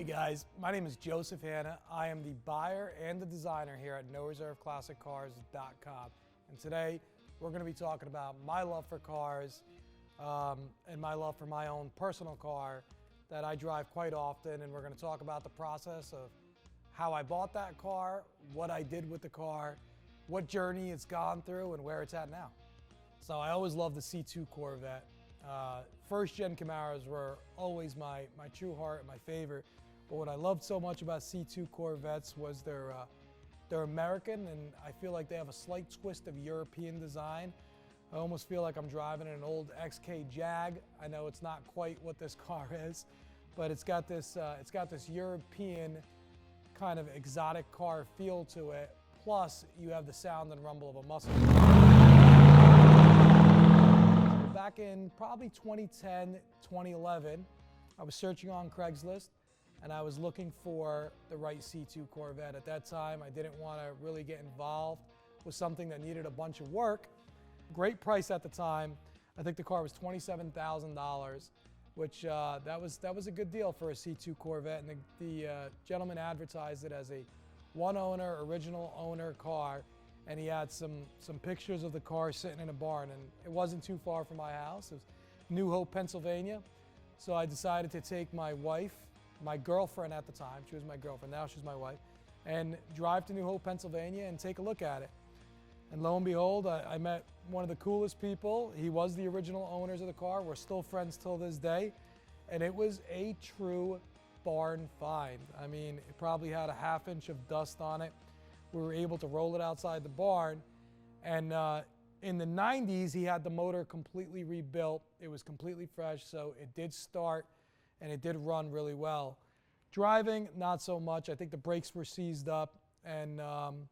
guys, my name is Joseph Hanna. I am the buyer and the designer here at noreserveclassiccars.com. And today we're going to be talking about my love for cars and my love for my own personal car that I drive quite often. And we're going to talk about the process of how I bought that car, what I did with the car, what journey it's gone through, and where it's at now. So I always loved the C2 Corvette. First gen Camaros were always my true heart and my favorite. But what I loved so much about C2 Corvettes was they're American, and I feel like they have a slight twist of European design. I almost feel like I'm driving an old XK Jag. I know it's not quite what this car is, but it's got this European kind of exotic car feel to it. Plus, you have the sound and rumble of a muscle car. Back in probably 2010, 2011, I was searching on Craigslist and I was looking for the right C2 Corvette. At that time, I didn't want to really get involved with something that needed a bunch of work. Great price at the time. I think the car was $27,000, which that was a good deal for a C2 Corvette. And the gentleman advertised it as a one-owner, original owner car. And he had some pictures of the car sitting in a barn, and it wasn't too far from my house. It was New Hope, Pennsylvania. So I decided to take my wife, my girlfriend at the time, she was my girlfriend, now she's my wife, and drive to New Hope, Pennsylvania and take a look at it. And lo and behold, I met one of the coolest people. He was the original owners of the car. We're still friends till this day. And it was a true barn find. I mean, it probably had a ½ inch of dust on it. We were able to roll it outside the barn, and in the 90s he had the motor completely rebuilt. It was completely fresh, so it did start and it did run really well. Driving, not so much. I think the brakes were seized up, and the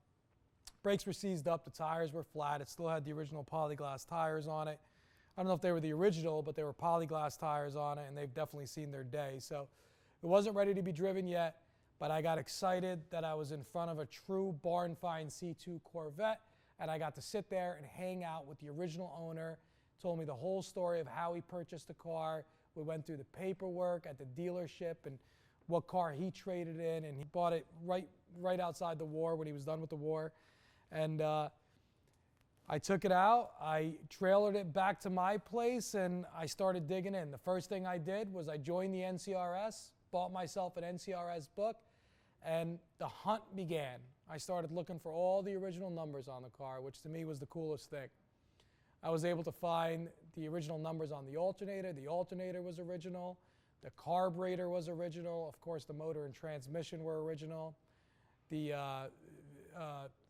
tires were flat. It still had the original polyglass tires on it. I don't know if they were the original, but they were polyglass tires on it, and they've definitely seen their day. So it wasn't ready to be driven yet. But I got excited that I was in front of a true barn find C2 Corvette, and I got to sit there and hang out with the original owner. Told me the whole story of how he purchased the car. We went through the paperwork at the dealership and what car he traded in, and he bought it right outside the war when he was done with the war. And I took it out, I trailered it back to my place, and I started digging in. The first thing I did was I joined the NCRS, bought myself an NCRS book, and the hunt began. I started looking for all the original numbers on the car, which to me was the coolest thing. I was able to find the original numbers on the alternator. The alternator was original. The carburetor was original. Of course, the motor and transmission were original. The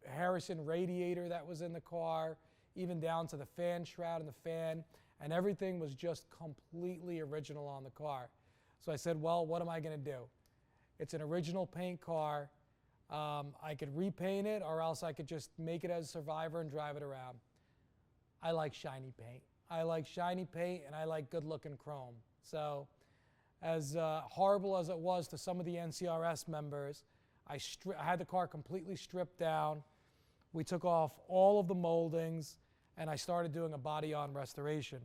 Harrison radiator that was in the car, even down to the fan shroud and the fan, and everything was just completely original on the car. So I said, well, what am I going to do? It's an original paint car. I could repaint it, or else I could just make it as a Survivor and drive it around. I like shiny paint. I like shiny paint, and I like good-looking chrome. So as horrible as it was to some of the NCRS members, I had the car completely stripped down. We took off all of the moldings, and I started doing a body-on restoration.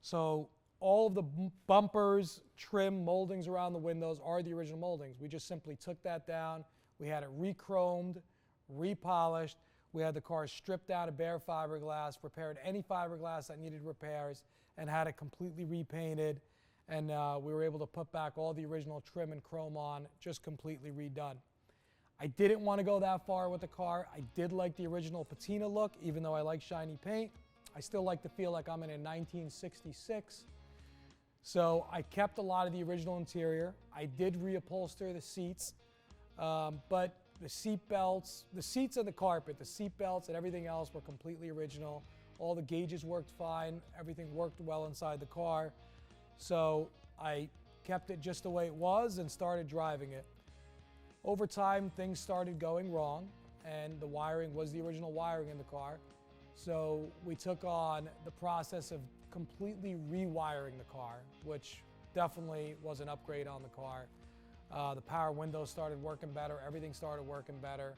So all of the bumpers, trim, moldings around the windows are the original moldings. We just simply took that down. We had it re-chromed, repolished. We had the car stripped down to bare fiberglass, repaired any fiberglass that needed repairs, and had it completely repainted. And we were able to put back all the original trim and chrome on, just completely redone. I didn't want to go that far with the car. I did like the original patina look, even though I like shiny paint. I still like to feel like I'm in a 1966. So I kept a lot of the original interior. I did reupholster the seats, but the seat belts, the seats and the carpet, the seat belts and everything else were completely original. All the gauges worked fine. Everything worked well inside the car. So I kept it just the way it was and started driving it. Over time, things started going wrong, and the wiring was the original wiring in the car. So we took on the process of completely rewiring the car, which definitely was an upgrade on the car. The power windows started working better, everything started working better.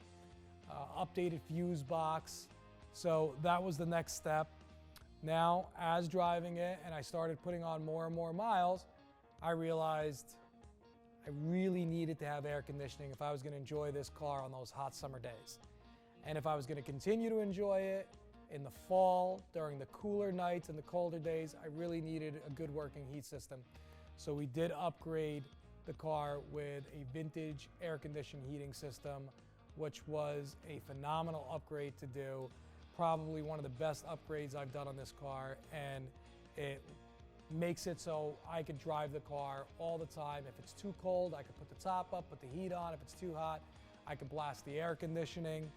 Updated fuse box. So that was the next step. Now, as driving it and I started putting on more and more miles, I realized I really needed to have air conditioning if I was going to enjoy this car on those hot summer days. And if I was going to continue to enjoy it in the fall, during the cooler nights and the colder days, I really needed a good working heat system. So we did upgrade the car with a vintage air conditioned heating system, which was a phenomenal upgrade to do. Probably one of the best upgrades I've done on this car, and it makes it so I could drive the car all the time. If it's too cold, I could put the top up, put the heat on. If it's too hot, I could blast the air conditioning,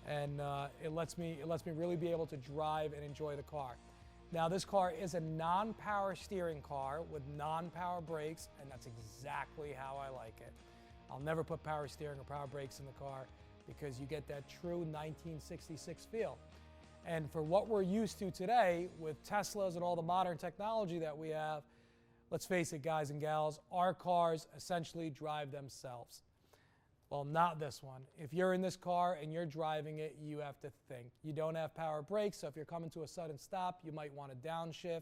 and it lets me really be able to drive and enjoy the car. Now, this car is a non-power steering car with non-power brakes, and that's exactly how I like it. I'll never put power steering or power brakes in the car because you get that true 1966 feel. And for what we're used to today with Teslas and all the modern technology that we have, let's face it, guys and gals, our cars essentially drive themselves. Well, not this one. If you're in this car and you're driving it, you have to think. You don't have power brakes, so if you're coming to a sudden stop, you might want to downshift.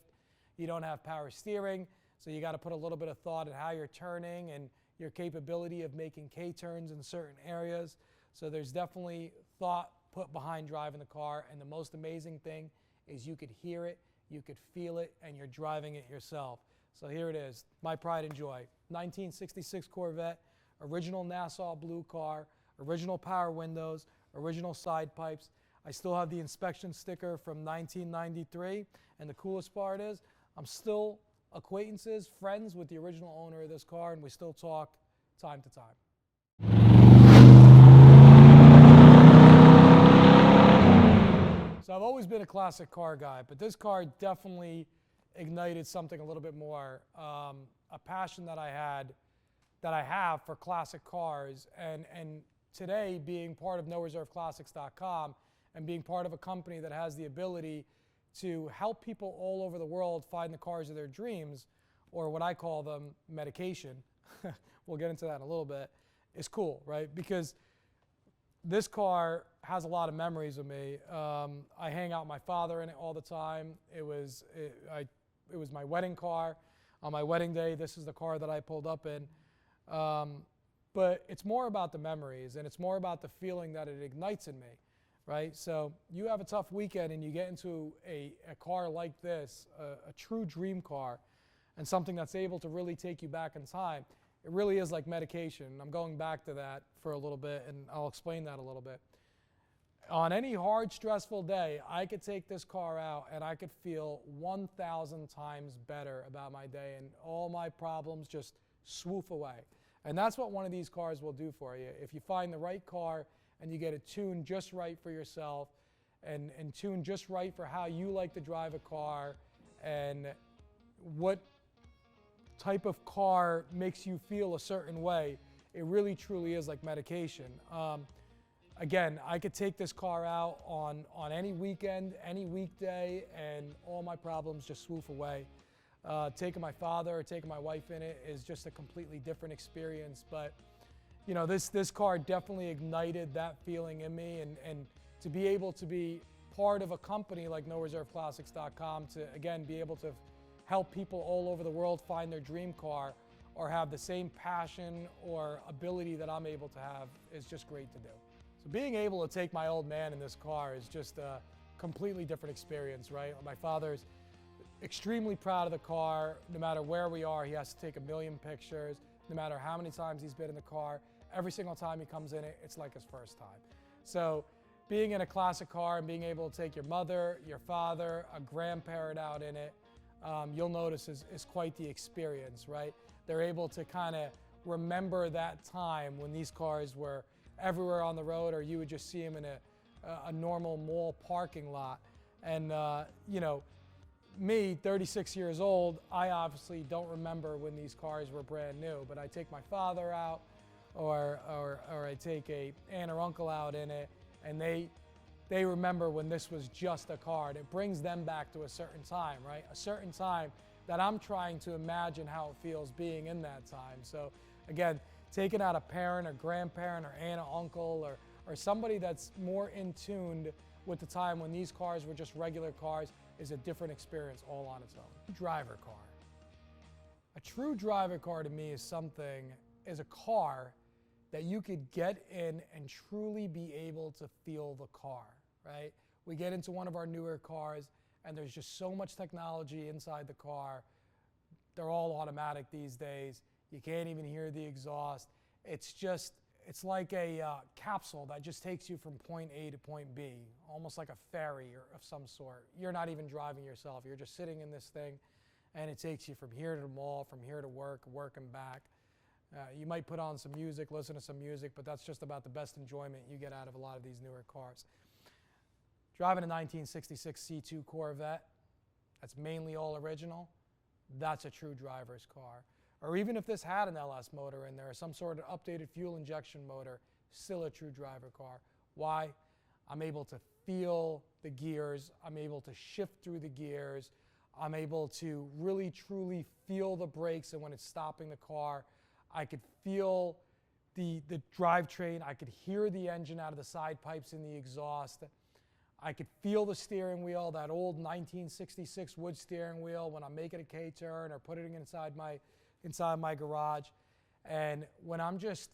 You don't have power steering, so you got to put a little bit of thought in how you're turning and your capability of making K-turns in certain areas. So there's definitely thought put behind driving the car, and the most amazing thing is you could hear it, you could feel it, and you're driving it yourself. So here it is, my pride and joy. 1966 Corvette, original Nassau blue car, original power windows, original side pipes. I still have the inspection sticker from 1993, and the coolest part is I'm still acquaintances, friends with the original owner of this car, and we still talk time to time. So I've always been a classic car guy, but this car definitely ignited something a little bit more, a passion that I have for classic cars, and today being part of noreserveclassics.com and being part of a company that has the ability to help people all over the world find the cars of their dreams, or what I call them, medication, we'll get into that in a little bit, is cool, right? Because this car has a lot of memories of me. I hang out with my father in it all the time. It was my wedding car. On my wedding day, this is the car that I pulled up in. But it's more about the memories, and it's more about the feeling that it ignites in me, right? So you have a tough weekend and you get into a car like this, a true dream car, and something that's able to really take you back in time. It really is like medication. I'm going back to that for a little bit, and I'll explain that a little bit. On any hard, stressful day, I could take this car out and I could feel 1,000 times better about my day, and all my problems just swoof away. And that's what one of these cars will do for you. If you find the right car and you get it tuned just right for yourself and tuned just right for how you like to drive a car and what type of car makes you feel a certain way, it really truly is like medication. Again, I could take this car out on any weekend, any weekday, and all my problems just swoof away. Taking my father or taking my wife in it is just a completely different experience. But you know, this car definitely ignited that feeling in me, and to be able to be part of a company like noreserveclassics.com, to again be able to help people all over the world find their dream car or have the same passion or ability that I'm able to have is just great to do. So being able to take my old man in this car is just a completely different experience, right? My father's extremely proud of the car. No matter where we are, he has to take a million pictures. No matter how many times he's been in the car, every single time he comes in it, it's like his first time. So being in a classic car and being able to take your mother, your father, a grandparent out in it, you'll notice is quite the experience, right? They're able to kind of remember that time when these cars were everywhere on the road, or you would just see them in a normal mall parking lot. And you know, me, 36 years old, I obviously don't remember when these cars were brand new, but I take my father out, or I take a aunt or uncle out in it, and they remember when this was just a car, and it brings them back to a certain time, right? A certain time that I'm trying to imagine how it feels being in that time. So again, taking out a parent or grandparent or aunt or uncle or somebody that's more in tune with the time when these cars were just regular cars is a different experience all on its own. Driver car. A true driver car to me is something is a car that you could get in and truly be able to feel the car, right? We get into one of our newer cars and there's just so much technology inside the car. They're all automatic these days. You can't even hear the exhaust. It's like a capsule that just takes you from point A to point B, almost like a ferry or of some sort. You're not even driving yourself. You're just sitting in this thing, and it takes you from here to the mall, from here to work and back. You might put on some music, listen to some music, but that's just about the best enjoyment you get out of a lot of these newer cars. Driving a 1966 C2 Corvette, that's mainly all original, that's a true driver's car. Or even if this had an LS motor in there, some sort of updated fuel injection motor, still a true driver car. Why? I'm able to feel the gears, I'm able to shift through the gears, I'm able to really truly feel the brakes, and when it's stopping the car, I could feel the drivetrain, I could hear the engine out of the side pipes in the exhaust. I could feel the steering wheel, that old 1966 wood steering wheel when I'm making a K-turn or putting it inside my garage. And when I'm just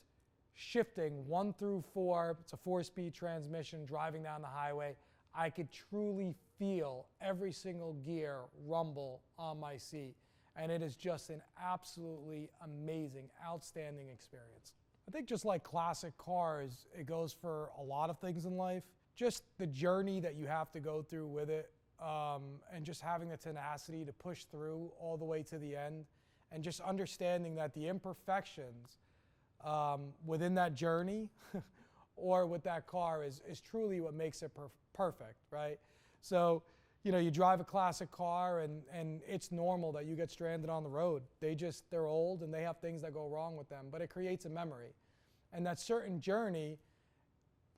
shifting 1 through 4, it's a 4-speed transmission driving down the highway, I could truly feel every single gear rumble on my seat. And it is just an absolutely amazing, outstanding experience. I think just like classic cars, it goes for a lot of things in life. Just the journey that you have to go through with it, and just having the tenacity to push through all the way to the end, and just understanding that the imperfections within that journey or with that car is truly what makes it perfect, right? So, you know, you drive a classic car and it's normal that you get stranded on the road. They're old and they have things that go wrong with them, but it creates a memory. And that certain journey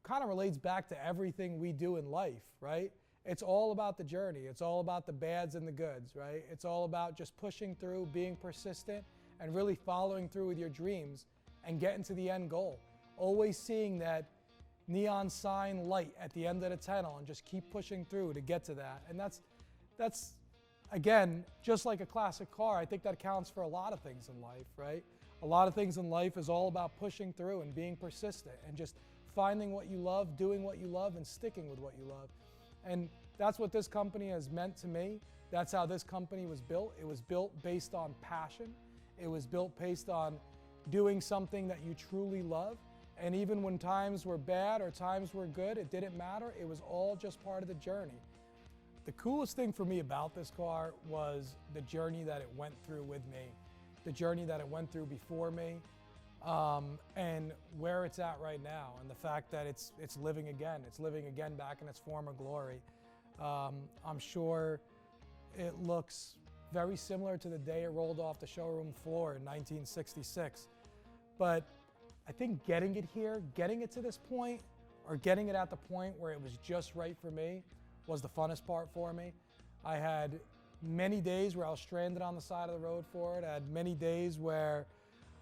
kind of relates back to everything we do in life, right? It's all about the journey. It's all about the bads and the goods, right? It's all about just pushing through, being persistent, and really following through with your dreams and getting to the end goal. Always seeing that neon sign light at the end of the tunnel and just keep pushing through to get to that. And that's again, just like a classic car, I think that counts for a lot of things in life, right? A lot of things in life is all about pushing through and being persistent and just finding what you love, doing what you love, and sticking with what you love. And that's what this company has meant to me. That's how this company was built. It was built based on passion. It was built based on doing something that you truly love. And even when times were bad or times were good, it didn't matter. It was all just part of the journey. The coolest thing for me about this car was the journey that it went through with me, the journey that it went through before me, and where it's at right now, and the fact that it's living again. It's living again back in its former glory. I'm sure it looks very similar to the day it rolled off the showroom floor in 1966. But I think getting it here, getting it to this point, or getting it at the point where it was just right for me was the funnest part for me. I had many days where I was stranded on the side of the road for it. I had many days where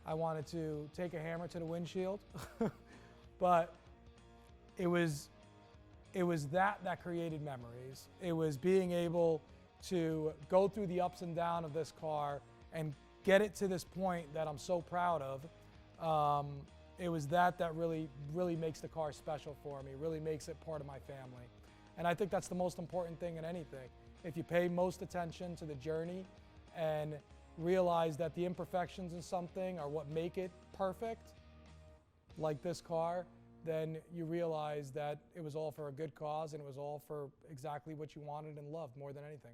I wanted to take a hammer to the windshield, but it was that created memories. It was being able to go through the ups and downs of this car and get it to this point that I'm so proud of. It was that really makes the car special for me, really makes it part of my family. And I think that's the most important thing in anything. If you pay most attention to the journey and realize that the imperfections in something are what make it perfect, like this car, then you realize that it was all for a good cause and it was all for exactly what you wanted and loved more than anything.